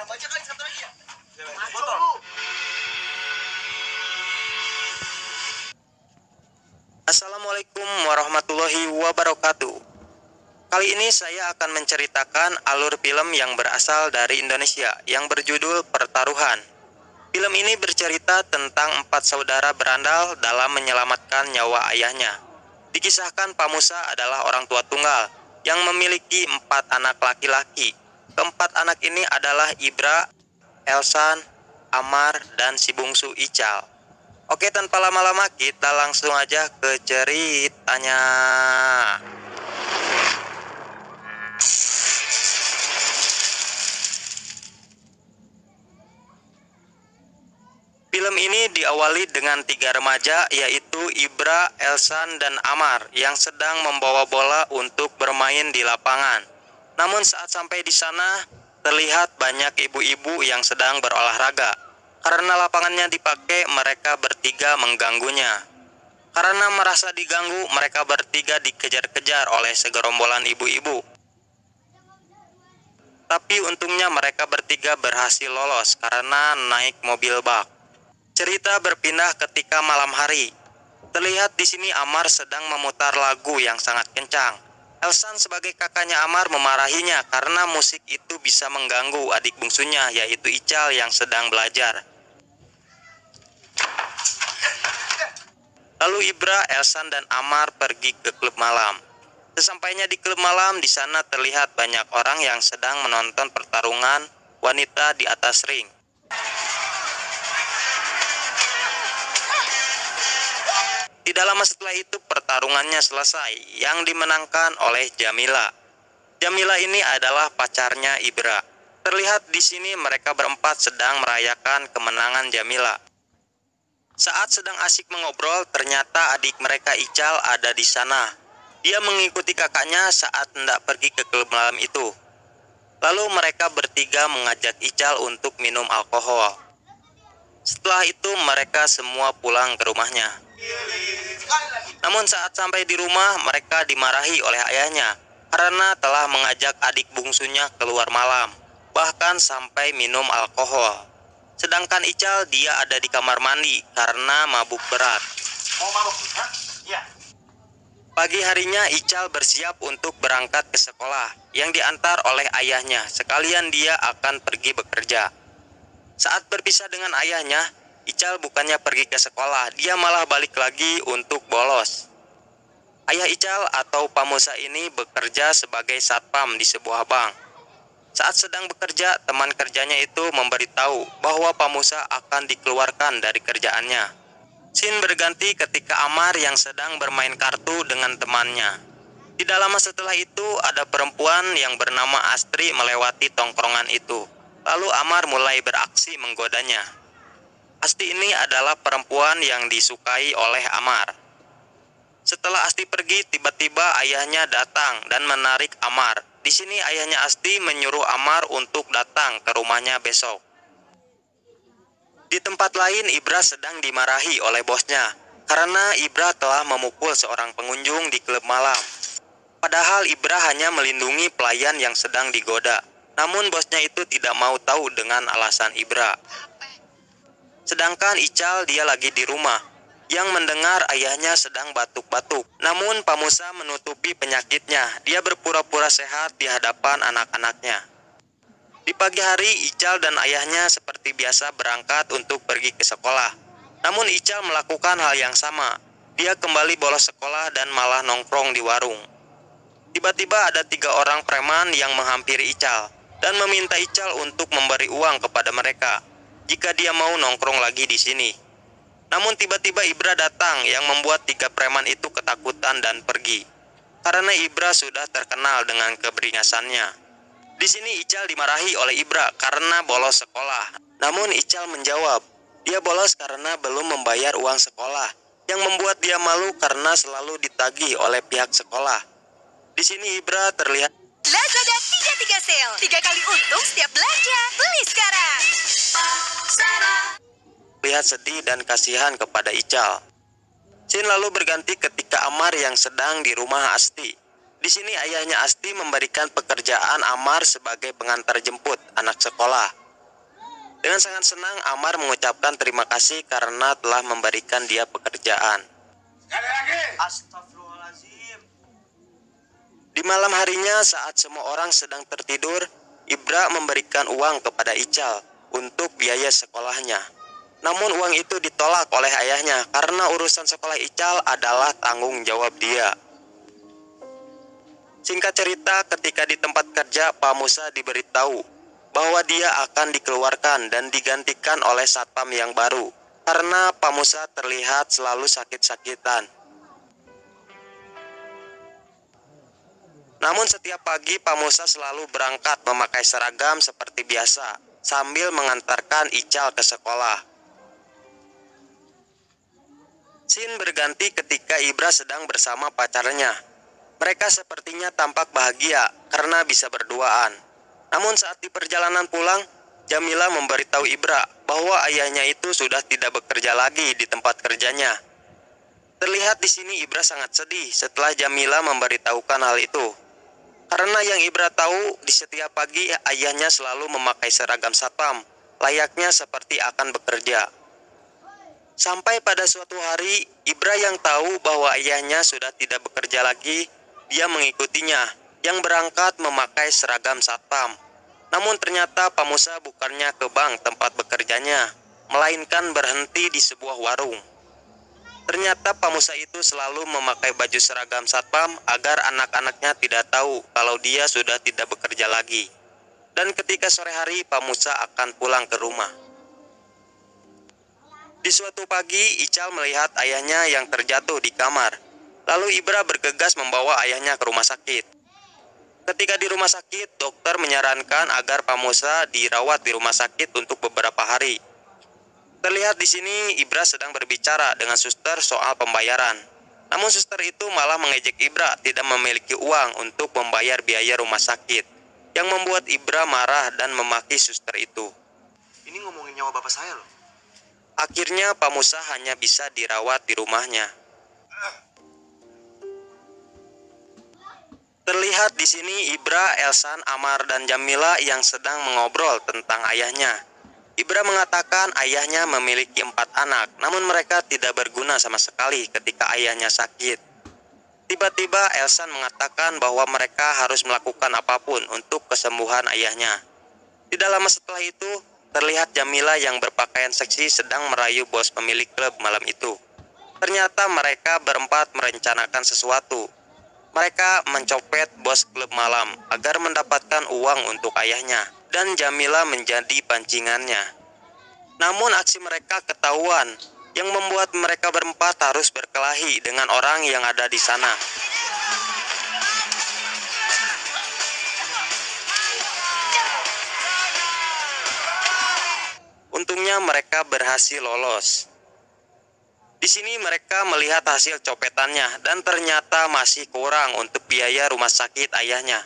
baca kali satu lagi ya. Assalamualaikum warahmatullahi wabarakatuh. Kali ini saya akan menceritakan alur film yang berasal dari Indonesia yang berjudul Pertaruhan. Film ini bercerita tentang 4 saudara berandal dalam menyelamatkan nyawa ayahnya. Dikisahkan Pak Musa adalah orang tua tunggal yang memiliki 4 anak laki-laki. Keempat anak ini adalah Ibra, Elsan, Amar, dan si bungsu Ical. Oke, tanpa lama-lama kita langsung aja ke ceritanya. Film ini diawali dengan 3 remaja, yaitu Ibra, Elsan, dan Amar yang sedang membawa bola untuk bermain di lapangan. Namun saat sampai di sana, terlihat banyak ibu-ibu yang sedang berolahraga. Karena lapangannya dipakai, mereka bertiga mengganggunya. Karena merasa diganggu, mereka bertiga dikejar-kejar oleh segerombolan ibu-ibu. Tapi untungnya mereka bertiga berhasil lolos karena naik mobil bak. Cerita berpindah ketika malam hari. Terlihat di sini Amar sedang memutar lagu yang sangat kencang. Elsan sebagai kakaknya Amar memarahinya karena musik itu bisa mengganggu adik bungsunya, yaitu Ical yang sedang belajar. Lalu Ibra, Elsan, dan Amar pergi ke klub malam. Sesampainya di klub malam, di sana terlihat banyak orang yang sedang menonton pertarungan wanita di atas ring. Tidak lama setelah itu pertarungannya selesai, yang dimenangkan oleh Jamila. Jamila ini adalah pacarnya Ibra. Terlihat di sini mereka berempat sedang merayakan kemenangan Jamila. Saat sedang asik mengobrol, ternyata adik mereka Ical ada di sana. Dia mengikuti kakaknya saat hendak pergi ke klub malam itu. Lalu mereka bertiga mengajak Ical untuk minum alkohol. Setelah itu mereka semua pulang ke rumahnya. Namun saat sampai di rumah, mereka dimarahi oleh ayahnya karena telah mengajak adik bungsunya keluar malam, bahkan sampai minum alkohol. Sedangkan Ical dia ada di kamar mandi karena mabuk berat. Mau mabuk? Hah? Iya. Pagi harinya Ical bersiap untuk berangkat ke sekolah yang diantar oleh ayahnya. Sekalian dia akan pergi bekerja. Saat berpisah dengan ayahnya, Ical bukannya pergi ke sekolah, dia malah balik lagi untuk bolos. Ayah Ical atau Pak Musa ini bekerja sebagai satpam di sebuah bank. Saat sedang bekerja, teman kerjanya itu memberitahu bahwa Pak Musa akan dikeluarkan dari kerjaannya. Scene berganti ketika Amar yang sedang bermain kartu dengan temannya. Tidak lama setelah itu, ada perempuan yang bernama Astri melewati tongkrongan itu. Lalu Amar mulai beraksi menggodanya. Asti ini adalah perempuan yang disukai oleh Amar. Setelah Asti pergi, tiba-tiba ayahnya datang dan menarik Amar. Di sini ayahnya Asti menyuruh Amar untuk datang ke rumahnya besok. Di tempat lain, Ibra sedang dimarahi oleh bosnya karena Ibra telah memukul seorang pengunjung di klub malam. Padahal Ibra hanya melindungi pelayan yang sedang digoda. Namun bosnya itu tidak mau tahu dengan alasan Ibra. Sedangkan Ical dia lagi di rumah, yang mendengar ayahnya sedang batuk-batuk. Namun Pak Musa menutupi penyakitnya. Dia berpura-pura sehat di hadapan anak-anaknya. Di pagi hari, Ical dan ayahnya seperti biasa berangkat untuk pergi ke sekolah. Namun Ical melakukan hal yang sama. Dia kembali bolos sekolah dan malah nongkrong di warung. Tiba-tiba ada 3 orang preman yang menghampiri Ical dan meminta Ical untuk memberi uang kepada mereka jika dia mau nongkrong lagi di sini. Namun tiba-tiba Ibra datang yang membuat 3 preman itu ketakutan dan pergi. Karena Ibra sudah terkenal dengan keberingasannya. Di sini Ical dimarahi oleh Ibra karena bolos sekolah. Namun Ical menjawab, dia bolos karena belum membayar uang sekolah, yang membuat dia malu karena selalu ditagih oleh pihak sekolah. Di sini Ibra terlihat Lazada 33 sale, 3 kali untung setiap belanja. Beli sekarang. lihat sedih dan kasihan kepada Ical. Scene lalu berganti ketika Amar yang sedang di rumah Asti. Di sini ayahnya Asti memberikan pekerjaan Amar sebagai pengantar jemput anak sekolah. Dengan sangat senang, Amar mengucapkan terima kasih karena telah memberikan dia pekerjaan. Sekali lagi. Astagfirullahaladzim. Di malam harinya, saat semua orang sedang tertidur, Ibra memberikan uang kepada Ical untuk biaya sekolahnya. Namun uang itu ditolak oleh ayahnya karena urusan sekolah Ical adalah tanggung jawab dia. Singkat cerita, ketika di tempat kerja, Pak Musa diberitahu bahwa dia akan dikeluarkan dan digantikan oleh satpam yang baru karena Pak Musa terlihat selalu sakit-sakitan. Namun setiap pagi Pak Musa selalu berangkat memakai seragam seperti biasa sambil mengantarkan Ical ke sekolah. Scene berganti ketika Ibra sedang bersama pacarnya. Mereka sepertinya tampak bahagia karena bisa berduaan. Namun saat di perjalanan pulang, Jamila memberitahu Ibra bahwa ayahnya itu sudah tidak bekerja lagi di tempat kerjanya. Terlihat di sini Ibra sangat sedih setelah Jamila memberitahukan hal itu. Karena yang Ibra tahu, di setiap pagi ayahnya selalu memakai seragam satpam, layaknya seperti akan bekerja. Sampai pada suatu hari, Ibra yang tahu bahwa ayahnya sudah tidak bekerja lagi, dia mengikutinya, yang berangkat memakai seragam satpam. Namun ternyata Pak Musa bukannya ke bank tempat bekerjanya, melainkan berhenti di sebuah warung. Ternyata Pak Musa itu selalu memakai baju seragam satpam agar anak-anaknya tidak tahu kalau dia sudah tidak bekerja lagi. Dan ketika sore hari, Pak Musa akan pulang ke rumah. Di suatu pagi, Ical melihat ayahnya yang terjatuh di kamar. Lalu Ibra bergegas membawa ayahnya ke rumah sakit. Ketika di rumah sakit, dokter menyarankan agar Pak Musa dirawat di rumah sakit untuk beberapa hari. Terlihat di sini Ibra sedang berbicara dengan suster soal pembayaran. Namun suster itu malah mengejek Ibra tidak memiliki uang untuk membayar biaya rumah sakit, yang membuat Ibra marah dan memaki suster itu. Ini ngomongin nyawa bapak saya loh. Akhirnya Pak Musa hanya bisa dirawat di rumahnya. Terlihat di sini Ibra, Elsan, Amar, dan Jamila yang sedang mengobrol tentang ayahnya. Ibra mengatakan ayahnya memiliki 4 anak, namun mereka tidak berguna sama sekali ketika ayahnya sakit. Tiba-tiba Elsan mengatakan bahwa mereka harus melakukan apapun untuk kesembuhan ayahnya. Tidak lama setelah itu, terlihat Jamila yang berpakaian seksi sedang merayu bos pemilik klub malam itu. Ternyata mereka berempat merencanakan sesuatu. Mereka mencopet bos klub malam agar mendapatkan uang untuk ayahnya, dan Jamila menjadi pancingannya. Namun aksi mereka ketahuan, yang membuat mereka berempat harus berkelahi dengan orang yang ada di sana. Untungnya mereka berhasil lolos. Di sini mereka melihat hasil copetannya dan ternyata masih kurang untuk biaya rumah sakit ayahnya.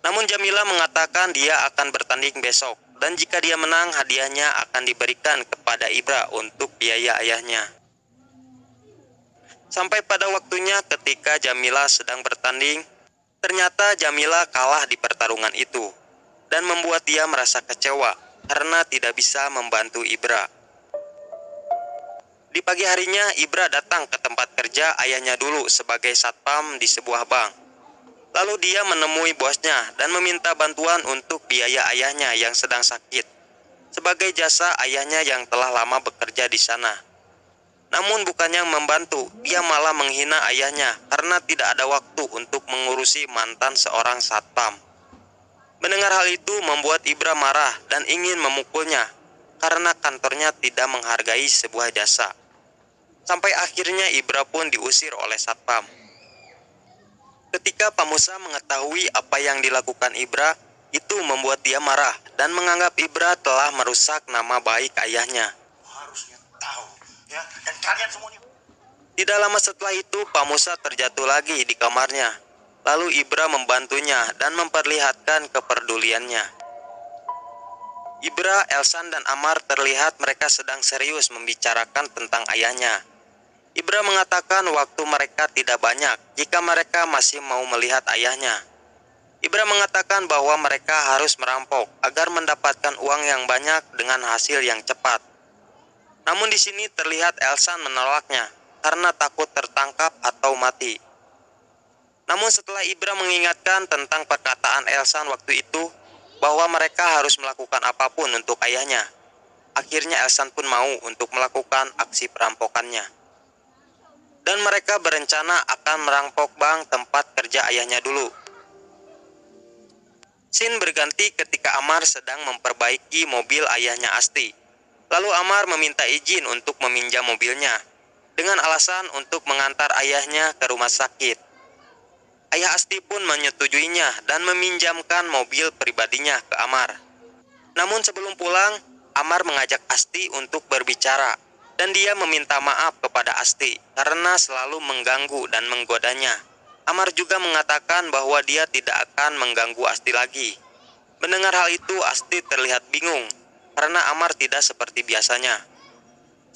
Namun Jamila mengatakan dia akan bertanding besok, dan jika dia menang, hadiahnya akan diberikan kepada Ibra untuk biaya ayahnya. Sampai pada waktunya ketika Jamila sedang bertanding, ternyata Jamila kalah di pertarungan itu, dan membuat dia merasa kecewa karena tidak bisa membantu Ibra. Di pagi harinya, Ibra datang ke tempat kerja ayahnya dulu sebagai satpam di sebuah bank. Lalu dia menemui bosnya dan meminta bantuan untuk biaya ayahnya yang sedang sakit, sebagai jasa ayahnya yang telah lama bekerja di sana. Namun bukannya membantu, dia malah menghina ayahnya karena tidak ada waktu untuk mengurusi mantan seorang satpam. Mendengar hal itu membuat Ibra marah dan ingin memukulnya karena kantornya tidak menghargai sebuah jasa. Sampai akhirnya Ibra pun diusir oleh satpam. Ketika Pak Musa mengetahui apa yang dilakukan Ibra, itu membuat dia marah dan menganggap Ibra telah merusak nama baik ayahnya. Harusnya tahu, ya. Dan kalian semuanya. Tidak lama setelah itu, Pak Musa terjatuh lagi di kamarnya. Lalu Ibra membantunya dan memperlihatkan kepeduliannya. Ibra, Elsan, dan Amar terlihat mereka sedang serius membicarakan tentang ayahnya. Ibra mengatakan waktu mereka tidak banyak jika mereka masih mau melihat ayahnya. Ibra mengatakan bahwa mereka harus merampok agar mendapatkan uang yang banyak dengan hasil yang cepat. Namun di sini terlihat Elsan menolaknya karena takut tertangkap atau mati. Namun setelah Ibra mengingatkan tentang perkataan Elsan waktu itu bahwa mereka harus melakukan apapun untuk ayahnya, akhirnya Elsan pun mau untuk melakukan aksi perampokannya. Dan mereka berencana akan merampok bank tempat kerja ayahnya dulu. Scene berganti ketika Amar sedang memperbaiki mobil ayahnya Asti. Lalu Amar meminta izin untuk meminjam mobilnya dengan alasan untuk mengantar ayahnya ke rumah sakit. Ayah Asti pun menyetujuinya dan meminjamkan mobil pribadinya ke Amar. Namun sebelum pulang, Amar mengajak Asti untuk berbicara dan dia meminta maaf kepada Asti karena selalu mengganggu dan menggodanya. Amar juga mengatakan bahwa dia tidak akan mengganggu Asti lagi. Mendengar hal itu, Asti terlihat bingung karena Amar tidak seperti biasanya.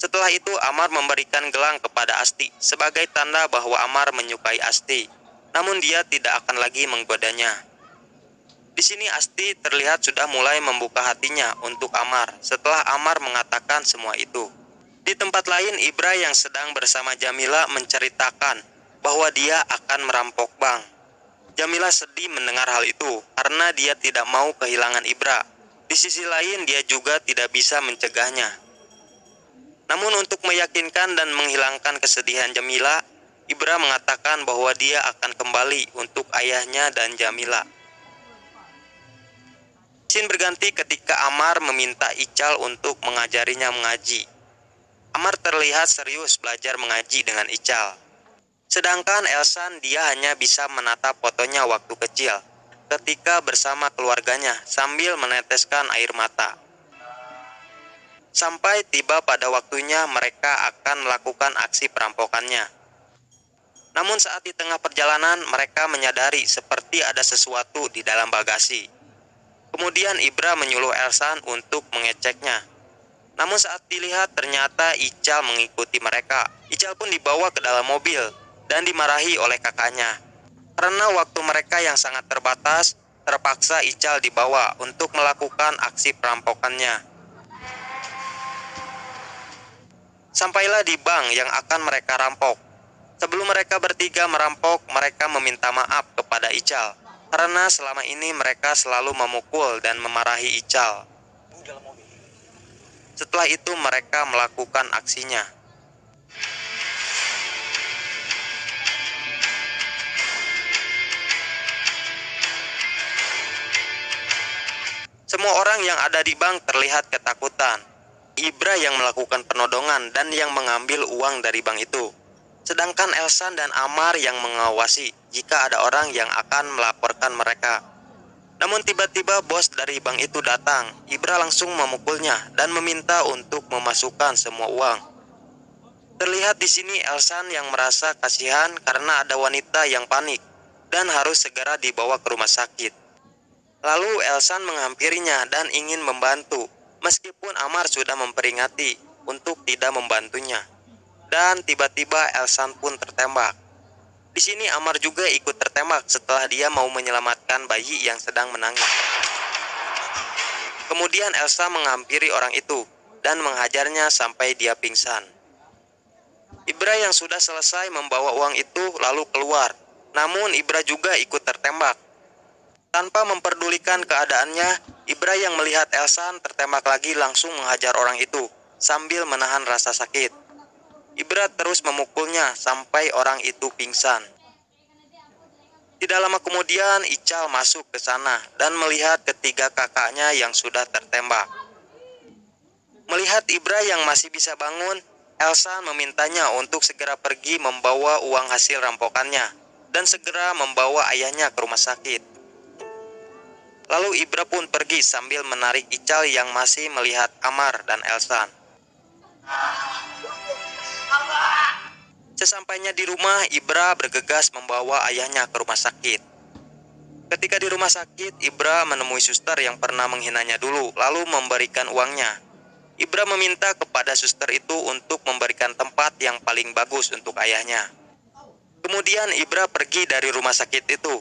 Setelah itu, Amar memberikan gelang kepada Asti sebagai tanda bahwa Amar menyukai Asti. Namun dia tidak akan lagi menggodanya. Di sini Asti terlihat sudah mulai membuka hatinya untuk Amar setelah Amar mengatakan semua itu. Di tempat lain, Ibra yang sedang bersama Jamila menceritakan bahwa dia akan merampok bank. Jamila sedih mendengar hal itu karena dia tidak mau kehilangan Ibra. Di sisi lain, dia juga tidak bisa mencegahnya. Namun untuk meyakinkan dan menghilangkan kesedihan Jamila, Ibra mengatakan bahwa dia akan kembali untuk ayahnya dan Jamila. Scene berganti ketika Amar meminta Ical untuk mengajarinya mengaji. Amar terlihat serius belajar mengaji dengan Ical. Sedangkan Elsan dia hanya bisa menatap fotonya waktu kecil ketika bersama keluarganya sambil meneteskan air mata. Sampai tiba pada waktunya mereka akan melakukan aksi perampokannya. Namun saat di tengah perjalanan mereka menyadari seperti ada sesuatu di dalam bagasi. Kemudian Ibra menyuruh Elsan untuk mengeceknya. Namun saat dilihat ternyata Ical mengikuti mereka. Ical pun dibawa ke dalam mobil dan dimarahi oleh kakaknya. Karena waktu mereka yang sangat terbatas, terpaksa Ical dibawa untuk melakukan aksi perampokannya. Sampailah di bank yang akan mereka rampok. Sebelum mereka bertiga merampok, mereka meminta maaf kepada Ical karena selama ini mereka selalu memukul dan memarahi Ical. Setelah itu mereka melakukan aksinya. Semua orang yang ada di bank terlihat ketakutan. Ibra yang melakukan penodongan dan yang mengambil uang dari bank itu. Sedangkan Elsan dan Amar yang mengawasi jika ada orang yang akan melaporkan mereka. Namun tiba-tiba bos dari bank itu datang. Ibra langsung memukulnya dan meminta untuk memasukkan semua uang. Terlihat di sini Elsan yang merasa kasihan karena ada wanita yang panik dan harus segera dibawa ke rumah sakit. Lalu Elsan menghampirinya dan ingin membantu, meskipun Amar sudah memperingati untuk tidak membantunya. Dan tiba-tiba Elsan pun tertembak. Di sini Amar juga ikut tertembak setelah dia mau menyelamatkan bayi yang sedang menangis. Kemudian Elsa menghampiri orang itu dan menghajarnya sampai dia pingsan. Ibra yang sudah selesai membawa uang itu lalu keluar. Namun Ibra juga ikut tertembak. Tanpa memperdulikan keadaannya, Ibra yang melihat Elsan tertembak lagi langsung menghajar orang itu sambil menahan rasa sakit. Ibra terus memukulnya sampai orang itu pingsan. Tidak lama kemudian Ical masuk ke sana dan melihat ketiga kakaknya yang sudah tertembak. Melihat Ibra yang masih bisa bangun, Elsan memintanya untuk segera pergi membawa uang hasil rampokannya dan segera membawa ayahnya ke rumah sakit. Lalu Ibra pun pergi sambil menarik Ical yang masih melihat Amar dan Elsan. Sesampainya di rumah, Ibra bergegas membawa ayahnya ke rumah sakit. Ketika di rumah sakit, Ibra menemui suster yang pernah menghinanya dulu, lalu memberikan uangnya. Ibra meminta kepada suster itu untuk memberikan tempat yang paling bagus untuk ayahnya. Kemudian Ibra pergi dari rumah sakit itu.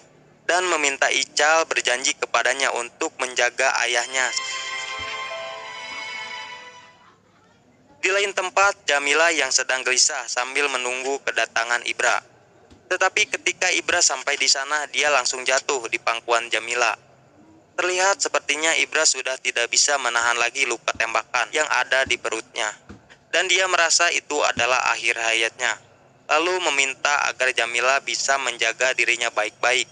dan meminta Ical berjanji kepadanya untuk menjaga ayahnya. Di lain tempat, Jamila yang sedang gelisah sambil menunggu kedatangan Ibra. Tetapi ketika Ibra sampai di sana, dia langsung jatuh di pangkuan Jamila. Terlihat sepertinya Ibra sudah tidak bisa menahan lagi luka tembakan yang ada di perutnya. Dan dia merasa itu adalah akhir hayatnya. Lalu meminta agar Jamila bisa menjaga dirinya baik-baik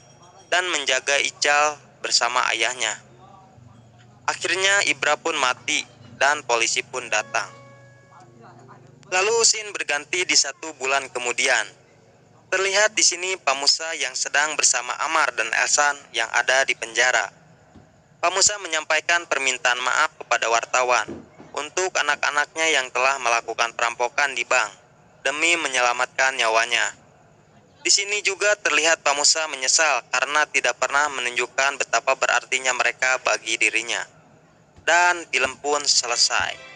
dan menjaga Ical bersama ayahnya. Akhirnya Ibra pun mati dan polisi pun datang. Lalu scene berganti di 1 bulan kemudian. Terlihat di sini Pak Musa yang sedang bersama Amar dan Elsan yang ada di penjara. Pak Musa menyampaikan permintaan maaf kepada wartawan untuk anak-anaknya yang telah melakukan perampokan di bank demi menyelamatkan nyawanya. Di sini juga terlihat Pak Musa menyesal karena tidak pernah menunjukkan betapa berartinya mereka bagi dirinya. Dan film pun selesai.